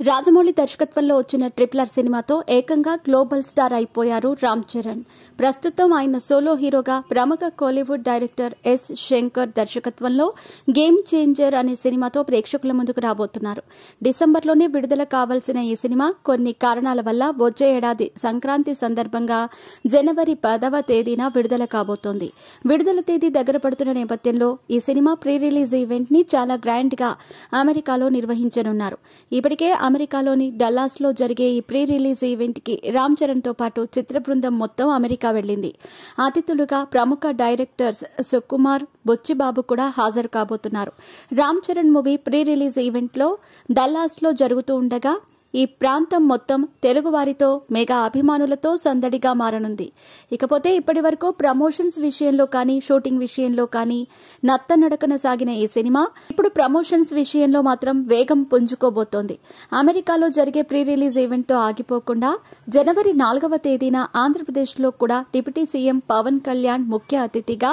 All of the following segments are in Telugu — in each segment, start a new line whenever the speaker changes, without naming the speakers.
రాజమౌళి దర్శకత్వంలో వచ్చిన ట్రిపులర్ సినిమాతో ఏకంగా గ్లోబల్ స్టార్ అయిపోయారు రామ్ చరణ్. ప్రస్తుతం ఆయన సోలో హీరోగా ప్రముఖ కోలీవుడ్ డైరెక్టర్ ఎస్ శంకర్ దర్శకత్వంలో గేమ్ చేంజర్ అనే సినిమాతో ప్రేక్షకుల ముందుకు రాబోతున్నారు. డిసెంబర్లోనే విడుదల కావాల్సిన ఈ సినిమా కొన్ని కారణాల వల్ల వచ్చే ఏడాది సంక్రాంతి సందర్భంగా జనవరి 10వ తేదీన విడుదల కాబోతోంది. విడుదల తేదీ దగ్గర పడుతున్న నేపథ్యంలో ఈ సినిమా ప్రీ రిలీజ్ ఈవెంట్ ని చాలా గ్రాండ్ గా అమెరికాలో నిర్వహించనున్నారు. ఇప్పటికే అమెరికాలోని డల్లాస్ లో జరిగే ఈ ప్రీ రిలీజ్ ఈవెంట్ కి రామ్ చరణ్ తో పాటు చిత్ర బృందం మొత్తం అమెరికా వెళ్లింది. అతిథులుగా ప్రముఖ డైరెక్టర్స్ సుకుమార్, బుచ్చిబాబు కూడా హాజరు కాబోతున్నారు. Ram Charan movie pre release event లో డల్లాస్ లో జరుగుతూ ఉండగా ఈ ప్రాంతం మొత్తం తెలుగువారితో మెగా అభిమానులతో సందడిగా మారనుంది. ఇకపోతే ఇప్పటి వరకు ప్రమోషన్స్ విషయంలో కానీ షూటింగ్ విషయంలో కానీ నత్తనడకన సాగిన ఈ సినిమా ఇప్పుడు ప్రమోషన్స్ విషయంలో మాత్రం వేగం పుంజుకోబోతోంది. అమెరికాలో జరిగే ప్రీ రిలీజ్ ఈవెంట్ తో ఆగిపోకుండా జనవరి 4వ తేదీన ఆంధ్రప్రదేశ్లో కూడా డిప్యూటీ సీఎం పవన్ కళ్యాణ్ ముఖ్య అతిథిగా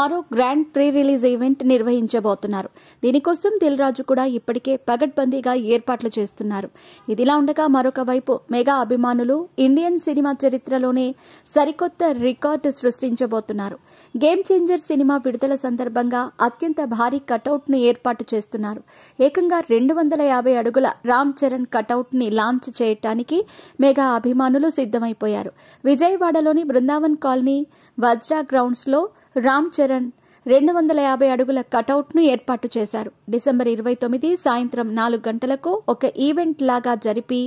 మరో గ్రాండ్ ప్రీ రిలీజ్ ఈవెంట్ నిర్వహించబోతున్నారు. దీనికోసం దిల్ రాజు కూడా ఇప్పటికే పగడ్బందీగా ఏర్పాట్లు చేస్తున్నారు. ఇదిలా ఉండగా మరొక వైపు మెగా అభిమానులు ఇండియన్ సినిమా చరిత్రలోనే సరికొత్త రికార్డు సృష్టించబోతున్నారు. గేమ్ చేంజర్ సినిమా విడుదల సందర్భంగా అత్యంత భారీ కటౌట్ ను ఏర్పాటు చేస్తున్నారు. ఏకంగా 250 అడుగుల రామ్ చరణ్ కటౌట్ ని లాంచ్ చేయడానికి మెగా అభిమానులు సిద్దమైపోయారు. విజయవాడలోని బృందావన్ కాలనీ వజ్రా గ్రౌండ్స్ లో రామ్ చరణ్ 250 అడుగుల కటౌట్ ను ఏర్పాటు చేశారు. డిసెంబర్ 29 సాయంత్రం 4 గంటలకు ఒక ఈవెంట్ లాగా జరిపి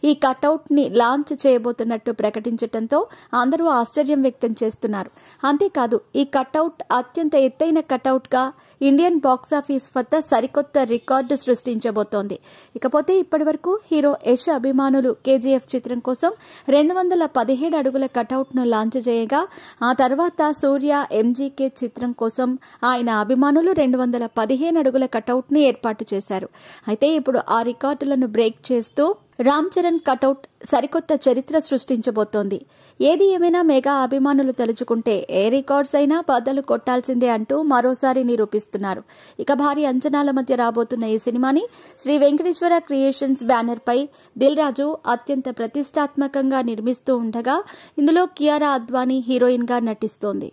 ఈ కటౌట్ ని లాంచ్ చేయబోతున్నట్టు ప్రకటించడంతో అందరూ ఆశ్చర్యం వ్యక్తం చేస్తున్నారు. అంతేకాదు ఈ కటౌట్ అత్యంత ఎత్తైన కటౌట్ గా ఇండియన్ బాక్సాఫీస్ వద్ద సరికొత్త రికార్డు సృష్టించబోతోంది. ఇకపోతే ఇప్పటి వరకు హీరో యశ్ అభిమానులు కేజీఎఫ్ చిత్రం కోసం 217 అడుగుల కటౌట్ ను లాంచ్ చేయగా ఆ తర్వాత సూర్య ఎంజీకే చిత్రం కోసం ఆయన అభిమానులు 215 అడుగుల కటౌట్ ను ఏర్పాటు చేశారు. అయితే ఇప్పుడు ఆ రికార్డులను బ్రేక్ చేస్తూ రామ్ చరణ్ కటౌట్ సరికొత్త చరిత్ర సృష్టించబోతోంది. ఏది ఏమైనా మెగా అభిమానులు తలుచుకుంటే ఏ రికార్డ్స్ అయినా బద్దలు కొట్టాల్సిందే అంటూ మరోసారి నిరూపిస్తున్నారు. ఇక భారీ అంచనాల మధ్య రాబోతున్న ఈ సినిమాని శ్రీ వెంకటేశ్వర క్రియేషన్స్ బ్యానర్ పై దిల్ రాజు అత్యంత ప్రతిష్టాత్మకంగా నిర్మిస్తూ ఉండగా ఇందులో కియారా అద్వానీ హీరోయిన్ గా నటిస్తోంది.